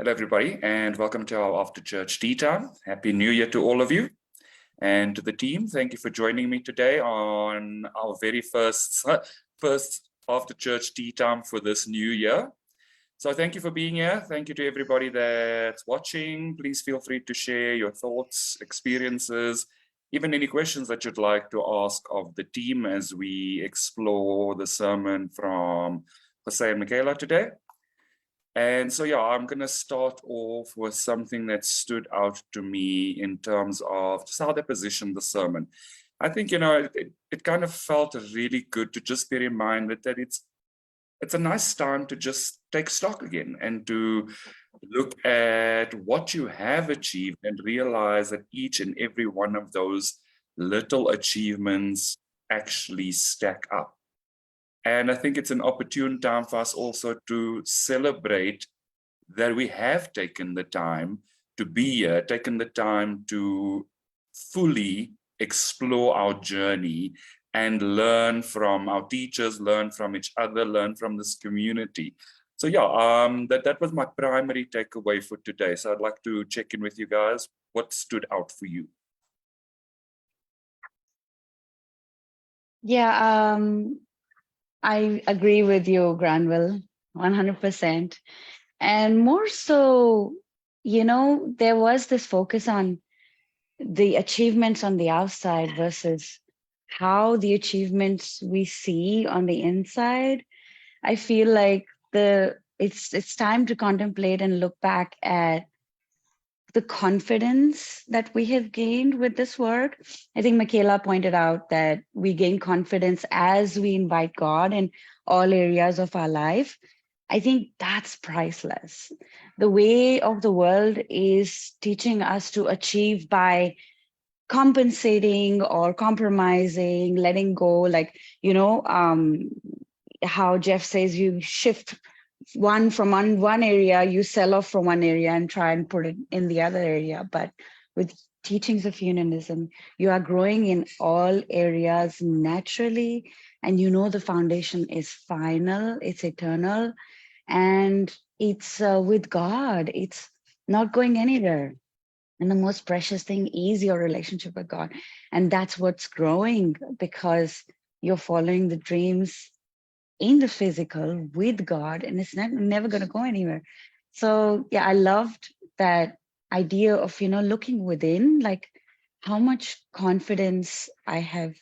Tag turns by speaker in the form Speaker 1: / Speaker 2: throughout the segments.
Speaker 1: Hello, everybody, and welcome to our After Church Tea Time. Happy New Year to all of you. And to the team, thank you for joining me today on our very first After Church Tea Time for this new year. So thank you for being here. Thank you to everybody that's watching. Please feel free to share your thoughts, experiences, even any questions that you'd like to ask of the team as we explore the sermon from Jose and Michaela today. And so, yeah, I'm going to start off with something that stood out to me in terms of just how they positioned the sermon. I think, it kind of felt really good to just be reminded that it's a nice time to just take stock again and to look at what you have achieved and realize that each and every one of those little achievements actually stack up. And I think it's an opportune time for us also to celebrate that we have taken the time to be here, taken the time to fully explore our journey and learn from our teachers, learn from each other, learn from this community. So yeah, that was my primary takeaway for today. So I'd like to check in with you guys. What stood out for you?
Speaker 2: Yeah, I agree with you, Granville, 100%. And more so, there was this focus on the achievements on the outside versus how the achievements we see on the inside. I feel like it's time to contemplate and look back at the confidence that we have gained with this work. I think Michaela pointed out that we gain confidence as we invite God in all areas of our life. I think that's priceless. The way of the world is teaching us to achieve by compensating or compromising, letting go, how Jeff says you shift one area, you sell off from one area and try and put it in the other area. But with teachings of unionism, you are growing in all areas naturally, and the foundation is final, it's eternal, and it's with God. It's not going anywhere. And the most precious thing is your relationship with God. And that's what's growing because you're following the dreams in the physical with God, and it's never going to go anywhere. So yeah, I loved that idea of looking within, like how much confidence I have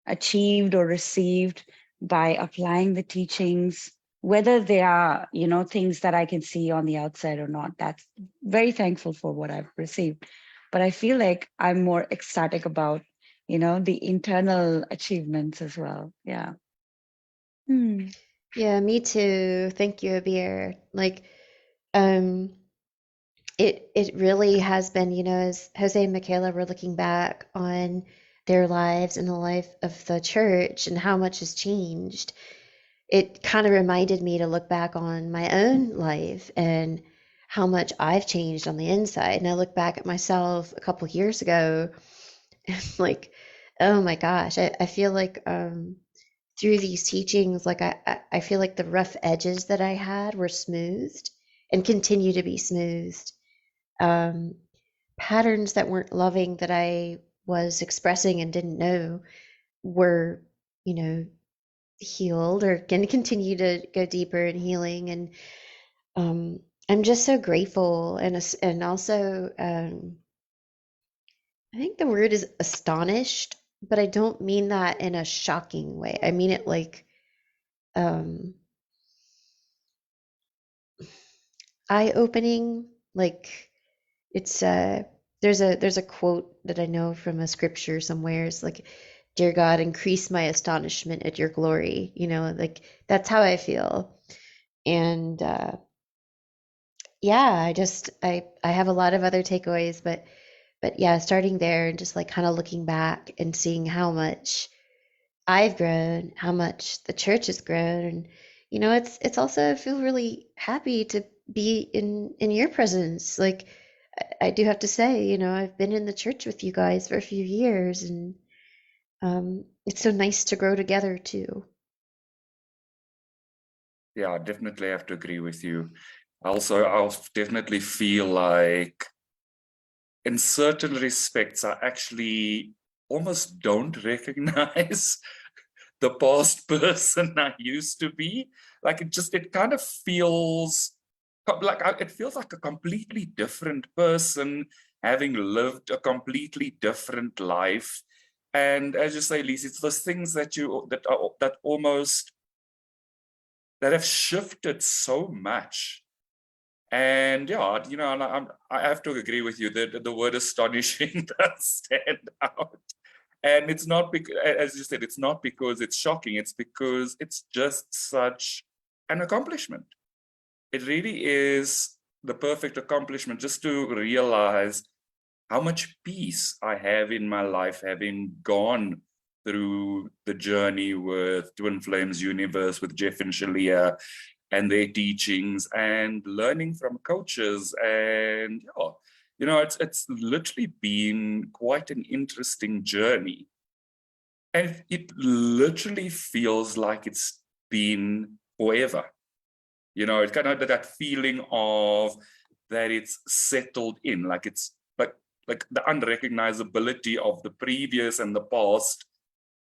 Speaker 2: achieved or received by applying the teachings, whether they are things that I can see on the outside or not. That's very thankful for what I've received, but I feel like I'm more ecstatic about the internal achievements as well. Yeah.
Speaker 3: Yeah, me too. Thank you, Abir. Um, it really has been, as Jose and Michaela were looking back on their lives and the life of the church and how much has changed. It kind of reminded me to look back on my own life and how much I've changed on the inside. And I look back at myself a couple years ago, and like, oh my gosh, I feel like through these teachings, like I feel like the rough edges that I had were smoothed and continue to be smoothed. Patterns that weren't loving that I was expressing and didn't know were, healed or can continue to go deeper in healing. And I'm just so grateful and also I think the word is astonished, but I don't mean that in a shocking way. I mean it like eye-opening. Like it's there's a quote that I know from a scripture somewhere. It's like, dear God, increase my astonishment at your glory. Like that's how I feel. And yeah, I have a lot of other takeaways, but yeah, starting there and just like kind of looking back and seeing how much I've grown, how much the church has grown. And it's also, I feel really happy to be in your presence. Like I do have to say, I've been in the church with you guys for a few years, and it's so nice to grow together too.
Speaker 1: Yeah, I definitely have to agree with you. I'll definitely feel like in certain respects, I actually almost don't recognize the past person I used to be. Like it kind of feels like it feels like a completely different person having lived a completely different life. And as you say, Lise, it's those things that almost that have shifted so much. And yeah, you know, and I have to agree with you that the word astonishing does stand out. And it's not because, as you said, it's not because it's shocking. It's because it's just such an accomplishment. It really is the perfect accomplishment just to realize how much peace I have in my life, having gone through the journey with Twin Flames Universe, with Jeff and Shaleia, and their teachings, and learning from coaches. And yeah, you know, it's literally been quite an interesting journey. And it literally feels like it's been forever. You know, it's kind of that feeling of that it's settled in, like it's like the unrecognizability of the previous and the past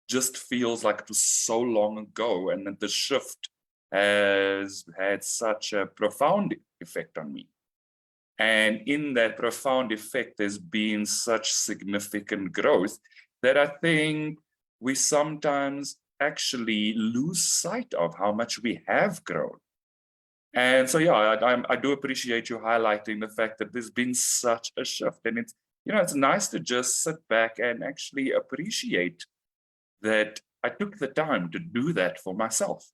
Speaker 1: just feels like it was so long ago, and that the shift has had such a profound effect on me. And in that profound effect, there's been such significant growth that I think we sometimes actually lose sight of how much we have grown. And so, yeah, I do appreciate you highlighting the fact that there's been such a shift. And it's, you know, it's nice to just sit back and actually appreciate that I took the time to do that for myself.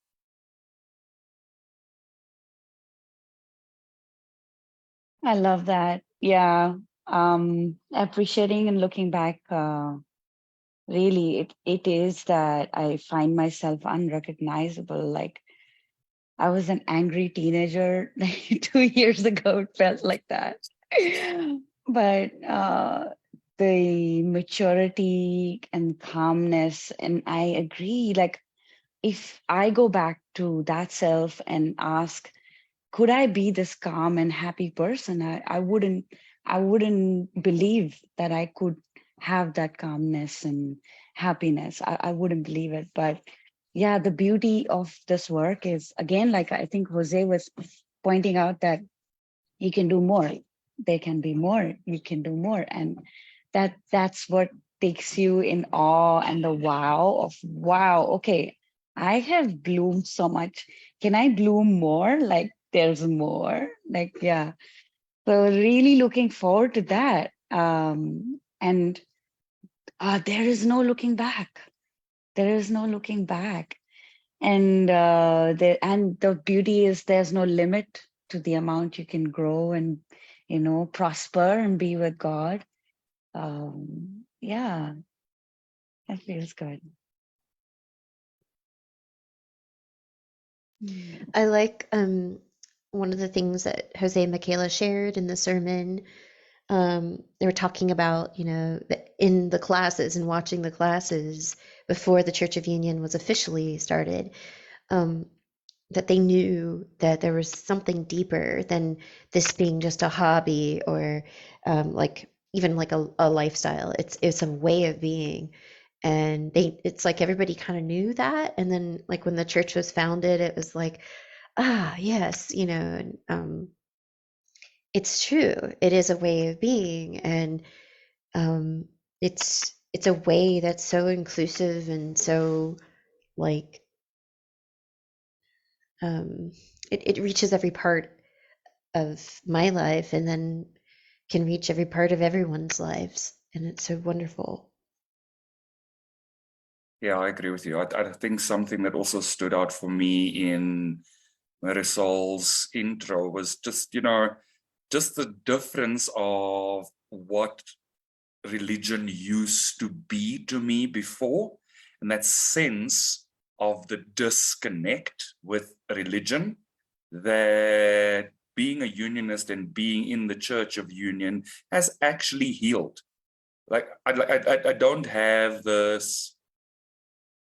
Speaker 2: I love that. Yeah. Appreciating and looking back, really, it is that I find myself unrecognizable. Like I was an angry teenager like 2 years ago. It felt like that. But the maturity and calmness, and I agree, like if I go back to that self and ask, could I be this calm and happy person? I wouldn't believe that I could have that calmness and happiness. I wouldn't believe it. But yeah, the beauty of this work is, again, like I think Jose was pointing out, that you can do more. There can be more. You can do more. And that's what takes you in awe and the wow of, wow, okay, I have bloomed so much. Can I bloom more? Like there's more. Like, yeah. So really looking forward to that. And there is no looking back. There is no looking back. And the beauty is there's no limit to the amount you can grow and, prosper and be with God. Yeah, that feels good.
Speaker 3: I like one of the things that Jose and Michaela shared in the sermon. They were talking about, in the classes and watching the classes before the Church of Union was officially started, that they knew that there was something deeper than this being just a hobby or like even like a lifestyle. It's a way of being. And it's like everybody kind of knew that. And then like when the church was founded, it was like, yes, it's true. It is a way of being. And it's a way that's so inclusive and so like it reaches every part of my life and then can reach every part of everyone's lives, and it's so wonderful.
Speaker 1: Yeah, I agree with you. I think something that also stood out for me in Marisol's intro was just, just the difference of what religion used to be to me before, and that sense of the disconnect with religion, that being a unionist and being in the Church of Union has actually healed. Like I don't have this,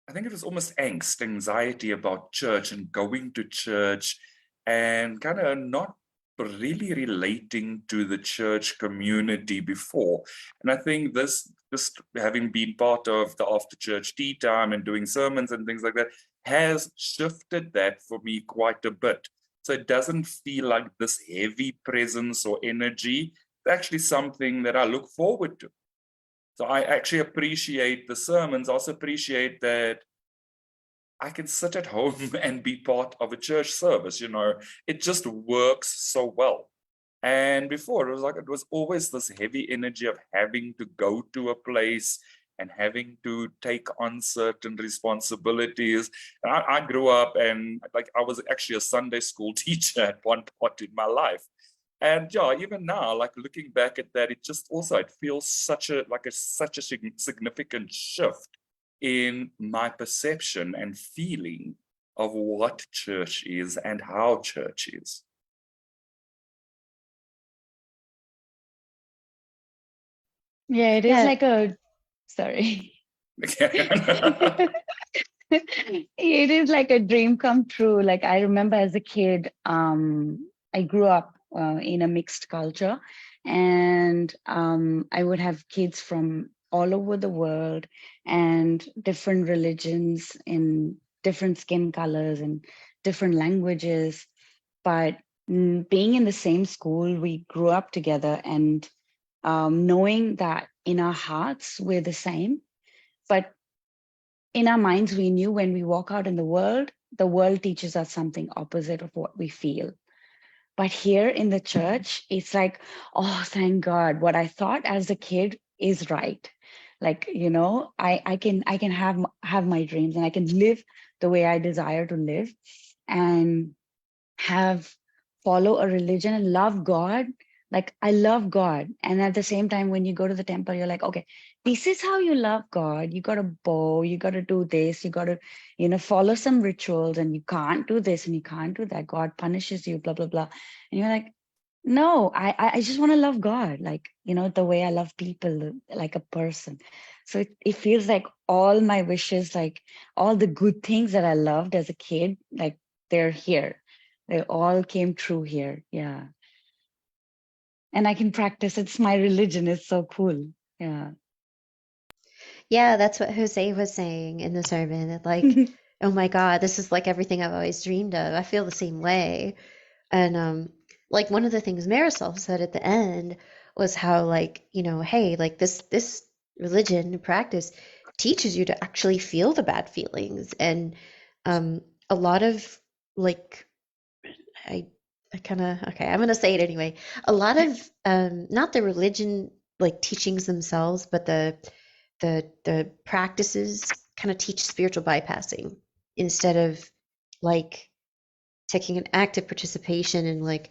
Speaker 1: I think it was almost angst, anxiety about church and going to church and kind of not really relating to the church community before. And I think this, just having been part of the after church tea time and doing sermons and things like that, has shifted that for me quite a bit. So it doesn't feel like this heavy presence or energy. It's actually something that I look forward to. So I actually appreciate the sermons. I also appreciate that I can sit at home and be part of a church service. It just works so well. And before, it was always this heavy energy of having to go to a place and having to take on certain responsibilities. And I grew up, and I was actually a Sunday school teacher at one point in my life. And yeah, even now, looking back at that, it feels such a significant shift in my perception and feeling of what church is and how church is.
Speaker 2: Yeah, it is
Speaker 3: Yeah.
Speaker 2: like a, sorry. It is like a dream come true. Like I remember as a kid, I grew up in a mixed culture, and I would have kids from all over the world and different religions in different skin colors and different languages. But being in the same school, we grew up together, and knowing that in our hearts we're the same, but in our minds we knew when we walk out in the world teaches us something opposite of what we feel. But here in the church, it's like, oh, thank God, what I thought as a kid is right. Like, I can have my dreams, and I can live the way I desire to live, and follow a religion and love God. Like I love God. And at the same time, when you go to the temple, you're like, okay, this is how you love God. You got to bow, you got to do this, you got to, follow some rituals, and you can't do this and you can't do that. God punishes you, blah, blah, blah. And you're like, no, I just want to love God, like, the way I love people, like a person. So it feels like all my wishes, like all the good things that I loved as a kid, like they're here. They all came true here. Yeah. And I can practice. It's my religion. It's so cool. Yeah.
Speaker 3: Yeah, that's what Jose was saying in the sermon. Like, oh my God, this is like everything I've always dreamed of. I feel the same way. And like one of the things Marisol said at the end was how like, hey, like this religion practice teaches you to actually feel the bad feelings. And a lot of like I kind of okay, I'm gonna say it anyway. A lot of not the religion like teachings themselves, but the practices kind of teach spiritual bypassing instead of like taking an active participation and like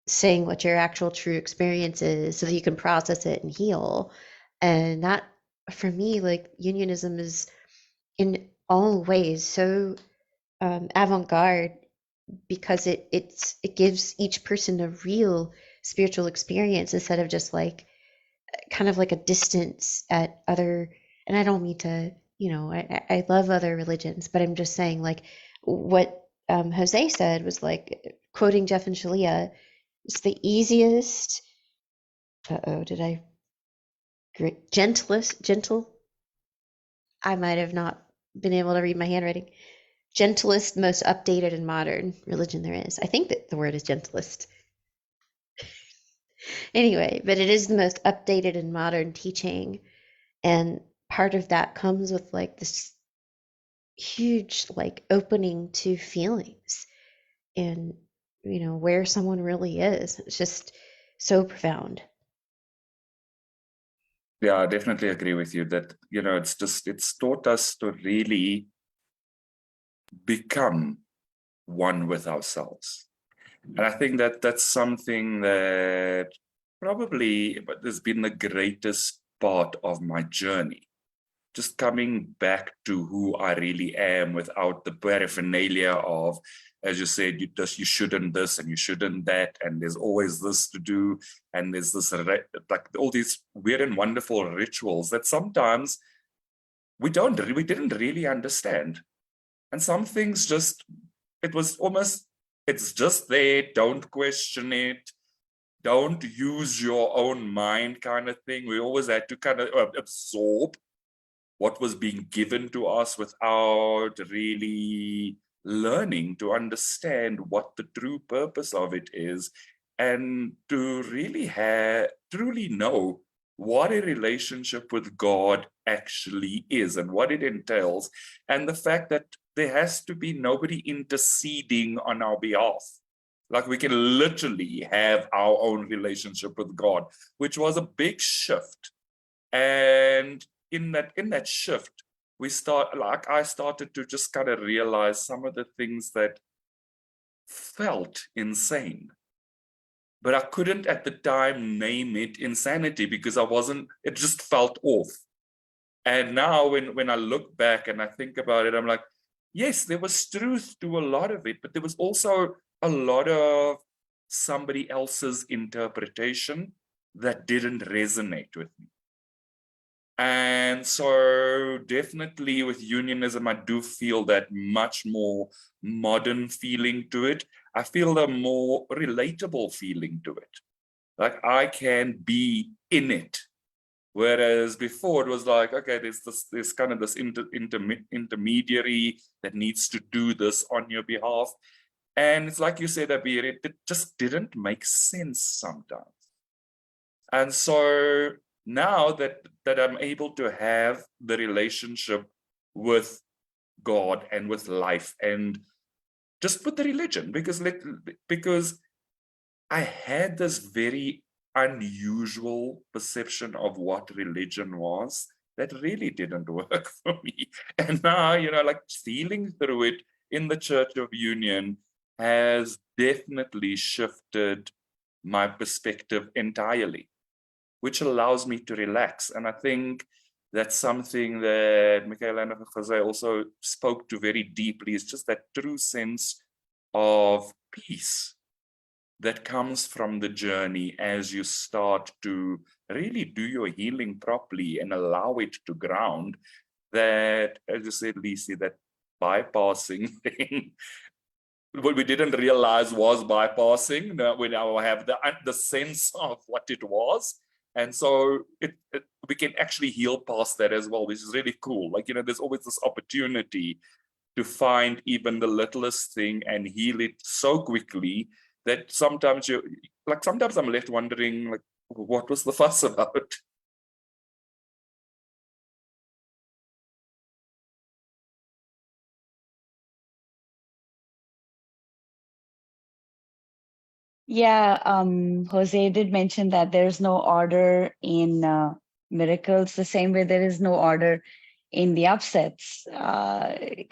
Speaker 3: saying what your actual true experience is so that you can process it and heal. And that for me, like unionism is in all ways so avant-garde because it gives each person a real spiritual experience instead of just like kind of like a distance at other. And I don't mean to, I love other religions, but I'm just saying like what Jose said was like quoting Jeff and Shaleia, it's the easiest. Did I gentle? I might have not been able to read my handwriting. Gentlest, most updated and modern religion there is. I think that the word is gentlest. Anyway, but it is the most updated and modern teaching. And part of that comes with like this huge like opening to feelings and where someone really is. It's just so profound.
Speaker 1: Yeah, I definitely agree with you that, it's taught us to really become one with ourselves. And I think that that's something that probably has been the greatest part of my journey. Just coming back to who I really am without the paraphernalia of, as you said, you shouldn't this and you shouldn't that, and there's always this to do, and there's this like all these weird and wonderful rituals that sometimes we didn't really understand, and some things it was almost It's just there. Don't question it. Don't use your own mind, kind of thing. We always had to kind of absorb what was being given to us without really learning to understand what the true purpose of it is, and to really truly know what a relationship with God actually is and what it entails, and the fact that there has to be nobody interceding on our behalf. Like, we can literally have our own relationship with God, which was a big shift. And in that shift, I started to just kind of realize some of the things that felt insane, but I couldn't at the time name it insanity because it just felt off. And now when I look back and I think about it, I'm like, yes, there was truth to a lot of it, but there was also a lot of somebody else's interpretation that didn't resonate with me. And so definitely with unionism, I do feel that much more modern feeling to it. I feel a more relatable feeling to it. Like, I can be in it. Whereas before it was like, okay, there's kind of this intermediary that needs to do this on your behalf. And it's like you said, Abir, it just didn't make sense sometimes. And so now that I'm able to have the relationship with God and with life and just with the religion, because I had this very unusual perception of what religion was that really didn't work for me. And now, like, feeling through it in the Church of Union has definitely shifted my perspective entirely, which allows me to relax. And I think that's something that Michaela and Jose also spoke to very deeply, is just that true sense of peace that comes from the journey as you start to really do your healing properly and allow it to ground. That, as you said, Lisi, that bypassing thing, what we didn't realize was bypassing. Now we now have the sense of what it was. And so we can actually heal past that as well, which is really cool. Like, there's always this opportunity to find even the littlest thing and heal it so quickly that sometimes sometimes I'm left wondering, like, what was the fuss about?
Speaker 2: Yeah, Jose did mention that there's no order in miracles, the same way there is no order in the upsets. I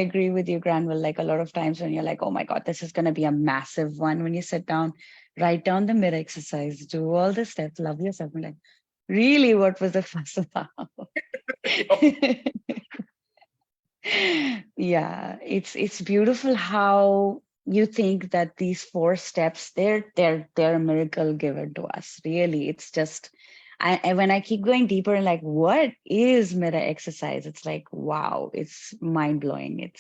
Speaker 2: agree with you, Granville. Like, a lot of times when you're like, oh my God, this is going to be a massive one. When you sit down, write down the mirror exercise, do all the steps, love yourself. I'm like, really, what was the fuss about? Yeah, it's beautiful how you think that these 4 steps, they're a miracle given to us. Really, it's just, and when I keep going deeper and like, what is mirror exercise? It's like, wow, it's mind blowing.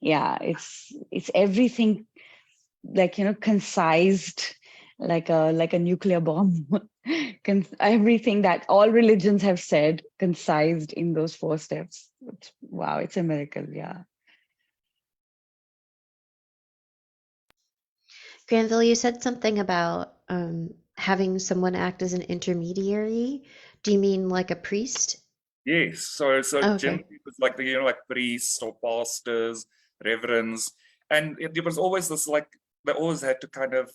Speaker 2: It's everything, like, concised like a nuclear bomb. Everything that all religions have said concised in those 4 steps. Wow, it's a miracle. Yeah.
Speaker 3: Granville, you said something about having someone act as an intermediary. Do you mean like a priest?
Speaker 1: Yes. So
Speaker 3: Okay.
Speaker 1: generally it's like like priests or pastors, reverends, and there was always this, like, they always had to kind of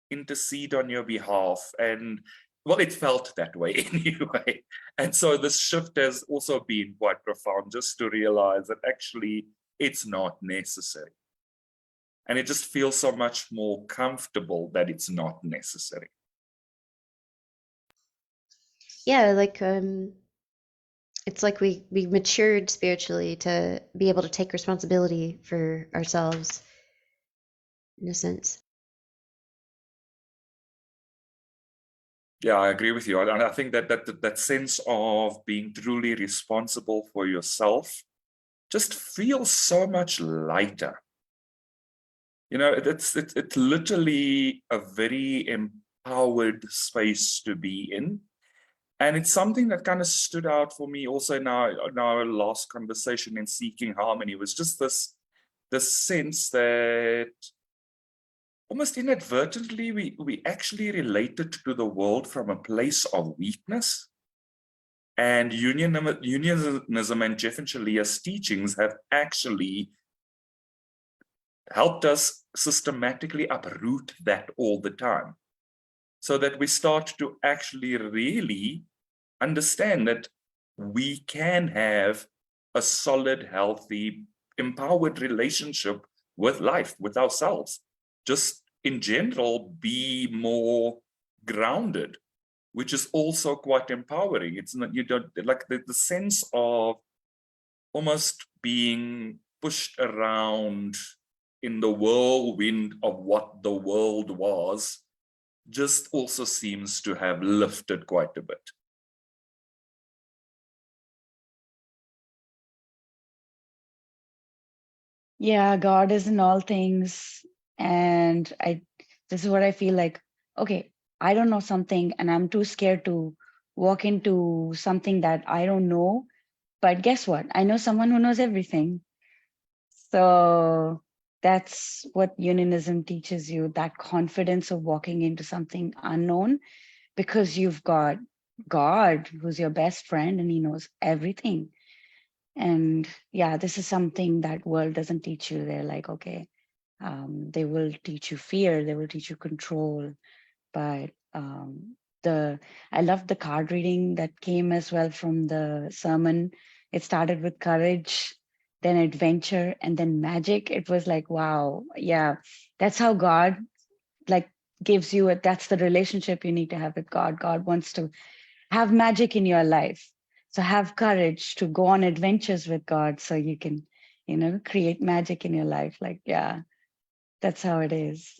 Speaker 1: intercede on your behalf, and well, it felt that way anyway. And so this shift has also been quite profound, just to realize that actually it's not necessary, and it just feels so much more comfortable that it's not necessary.
Speaker 3: Yeah, like it's like we matured spiritually to be able to take responsibility for ourselves in a sense.
Speaker 1: Yeah, I agree with you. And I think that sense of being truly responsible for yourself just feels so much lighter. It's literally a very empowered space to be in. And it's something that kind of stood out for me also in our last conversation in Seeking Harmony, was just this sense that almost inadvertently we actually related to the world from a place of weakness. And unionism and Jeff and Shaleia's teachings have actually helped us systematically uproot that all the time, so that we start to actually really understand that we can have a solid, healthy, empowered relationship with life, with ourselves. Just in general, be more grounded, which is also quite empowering. It's not, you don't like the sense of almost being pushed around in the whirlwind of what the world was, just also seems to have lifted quite a bit.
Speaker 2: Yeah, God is in all things. And this is what I feel like. Okay, I don't know something and I'm too scared to walk into something that I don't know. But guess what? I know someone who knows everything. So that's what unionism teaches you, that confidence of walking into something unknown, because you've got God, who's your best friend, and he knows everything. And yeah, this is something that world doesn't teach you. They're like, okay, they will teach you fear, they will teach you control. But I loved the card reading that came as well from the sermon. It started with courage, then adventure, and then magic. It was like, wow, yeah, that's how God like gives you it. That's the relationship you need to have with God. God wants to have magic in your life. So have courage to go on adventures with God so you can, create magic in your life. Like, yeah, that's how it is.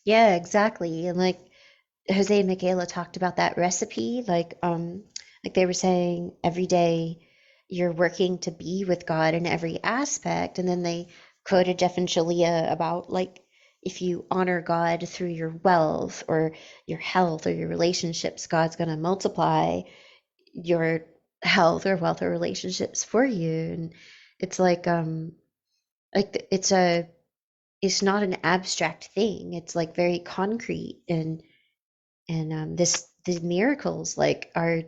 Speaker 3: Yeah, exactly. And like Jose and Michaela talked about that recipe, like they were saying, every day you're working to be with God in every aspect. And then they quoted Jeff and Shaleia about like if you honor God through your wealth or your health or your relationships, God's going to multiply your health or wealth or relationships for you. And it's like it's not an abstract thing. It's like very concrete, and the miracles like are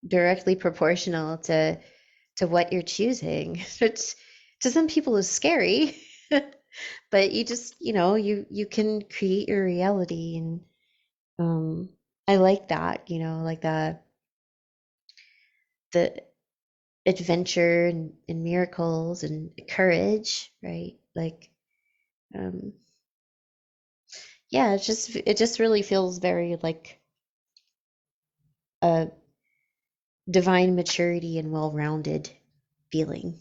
Speaker 3: directly proportional to what you're choosing, which to some people is scary. But you just you can create your reality. And I like that, like the adventure and miracles and courage, right? Like um yeah, it just really feels very like a divine maturity and well-rounded feeling.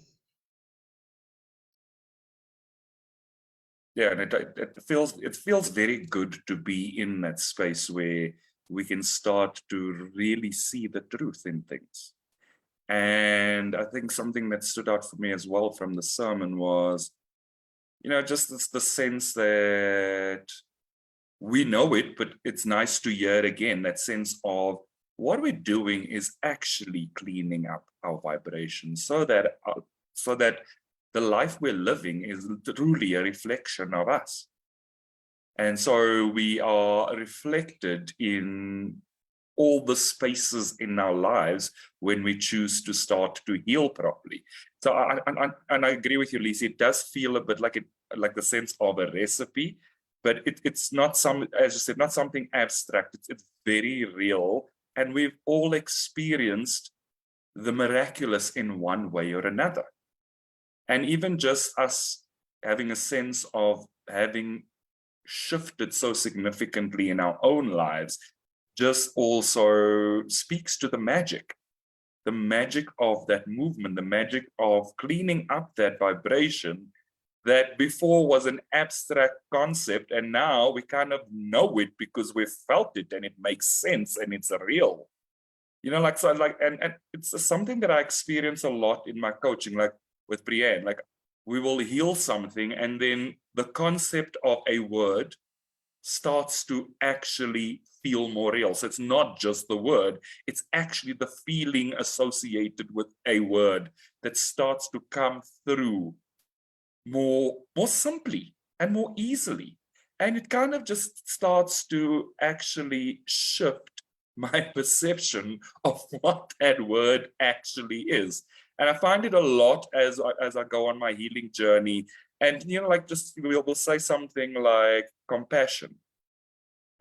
Speaker 1: Yeah, and it feels very good to be in that space where we can start to really see the truth in things. And I think something that stood out for me as well from the sermon was, just the sense that we know it, but it's nice to hear it again, that sense of what we're doing is actually cleaning up our vibrations so that the life we're living is truly a reflection of us. And so we are reflected in all the spaces in our lives when we choose to start to heal properly. So I agree with you, Lisa. It does feel a bit like the sense of a recipe, but it's not as you said, not something abstract. It's very real, and we've all experienced the miraculous in one way or another. And even just us having a sense of having shifted so significantly in our own lives just also speaks to the magic of that movement, the magic of cleaning up that vibration that before was an abstract concept, and now we kind of know it because we've felt it and it makes sense and it's real. And it's something that I experience a lot in my coaching, like with Brienne. Like we will heal something, and then the concept of a word starts to actually feel more real. So it's not just the word, it's actually the feeling associated with a word that starts to come through more simply and more easily. And it kind of just starts to actually shift my perception of what that word actually is. And I find it a lot as I go on my healing journey. And, like just we'll say something like compassion.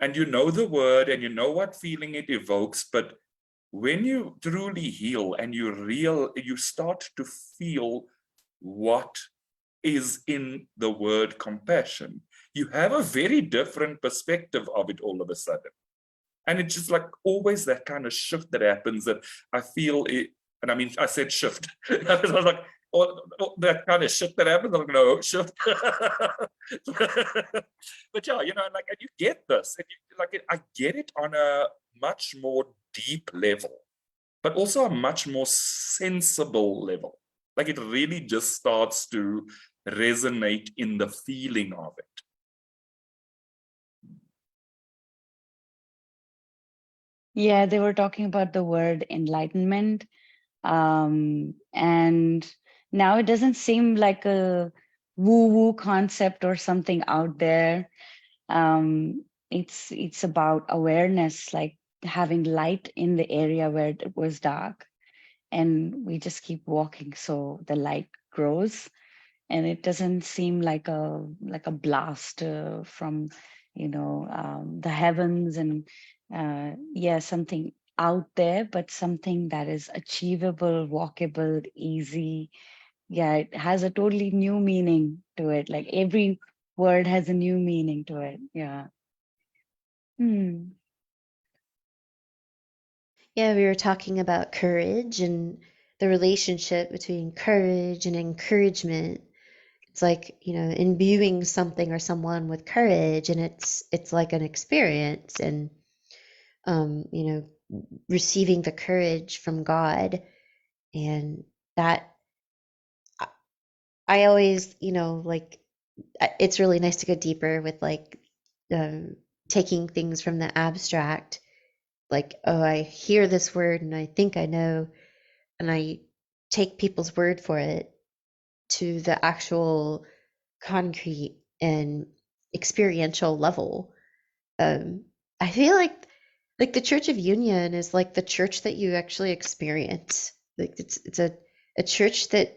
Speaker 1: And you know the word and you know what feeling it evokes, but when you truly heal and you start to feel what is in the word compassion, you have a very different perspective of it all of a sudden. And it's just like always that kind of shift that happens that I feel it, and I mean, I said shift. I was like, that kind of shit that happens. I'm like, no, shift. But yeah, like, and you get this, and I get it on a much more deep level, but also a much more sensible level. Like it really just starts to resonate in the feeling of it.
Speaker 2: Yeah, they were talking about the word enlightenment. And now it doesn't seem like a woo-woo concept or something out there. It's about awareness, like having light in the area where it was dark. And we just keep walking so the light grows. And it doesn't seem like a blast from the heavens, and yeah, something out there, but something that is achievable, walkable, easy. Yeah, it has a totally new meaning to it. Like every word has a new meaning to it. Yeah.
Speaker 3: Yeah, we were talking about courage and the relationship between courage and encouragement. It's like, imbuing something or someone with courage, and it's like an experience, and receiving the courage from God. And that I always, like, it's really nice to go deeper with like taking things from the abstract, like, oh, I hear this word and I think I know, and I take people's word for it, to the actual concrete and experiential level. I feel like the Church of Union is like the church that you actually experience. Like it's a church that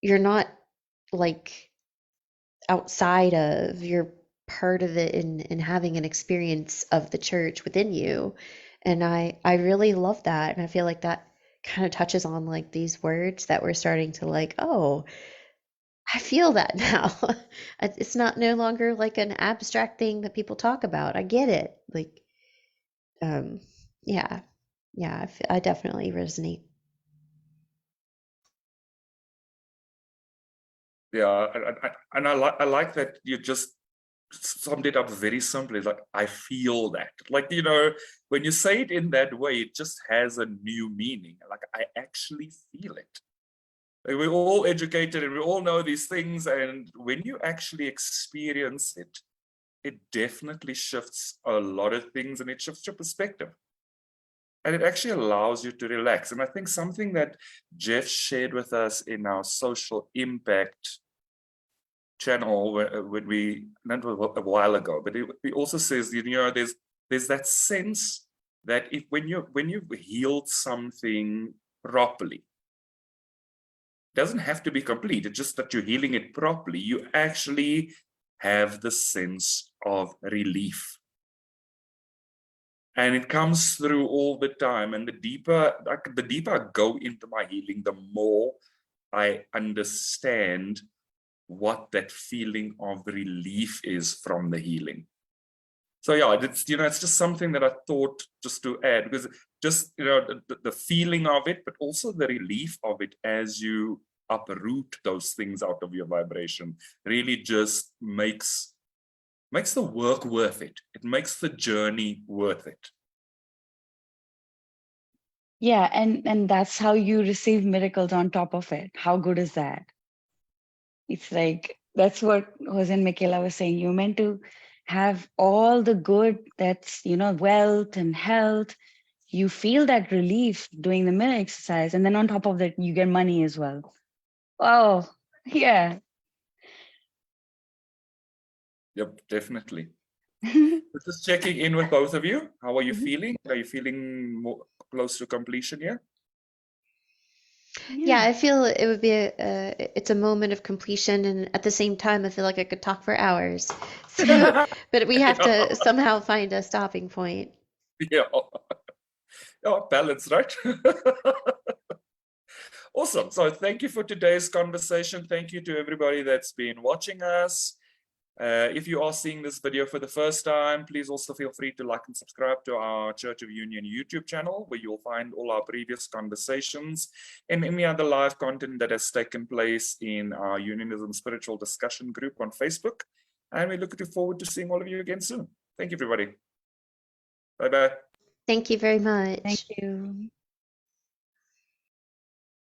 Speaker 3: you're not like outside of, you're part of it in having an experience of the church within you. And I really love that. And I feel like that kind of touches on like these words that we're starting to like, oh, I feel that now. It's not no longer like an abstract thing that people talk about. I get it. Like, um, yeah, yeah, I definitely resonate.
Speaker 1: Yeah, and I like that you just summed it up very simply. Like I feel that, like when you say it in that way, it just has a new meaning. Like I actually feel it. Like, we're all educated and we all know these things, and when you actually experience it, it definitely shifts a lot of things, and it shifts your perspective. And it actually allows you to relax. And I think something that Jeff shared with us in our social impact channel when we learned a while ago, but he also says, there's that sense that if when you've healed something properly, it doesn't have to be complete. It's just that you're healing it properly. You actually have the sense of relief. And it comes through all the time. And the deeper I go into my healing, the more I understand what that feeling of relief is from the healing. So yeah, it's just something that I thought just to add, because just the feeling of it, but also the relief of it as you uproot those things out of your vibration, really just makes the work worth it. It makes the journey worth it.
Speaker 2: Yeah, and that's how you receive miracles on top of it. How good is that? It's like that's what Jose and Michaela was saying. You're meant to have all the good that's, wealth and health. You feel that relief doing the mirror exercise, and then on top of that, you get money as well. Oh, yeah.
Speaker 1: Yep, definitely. Just checking in with both of you. How are you feeling? Are you feeling more close to completion here?
Speaker 3: Yeah, I feel it would be it's a moment of completion, and at the same time, I feel like I could talk for hours. So, but we have to somehow find a stopping point.
Speaker 1: Yeah. Yeah, balance, right? Awesome. So thank you for today's conversation. Thank you to everybody that's been watching us. If you are seeing this video for the first time, please also feel free to like and subscribe to our Church of Union YouTube channel, where you'll find all our previous conversations and any other live content that has taken place in our Unionism spiritual discussion group on Facebook. And we look forward to seeing all of you again soon. Thank you, everybody. Bye-bye.
Speaker 3: Thank you very much.
Speaker 2: Thank you.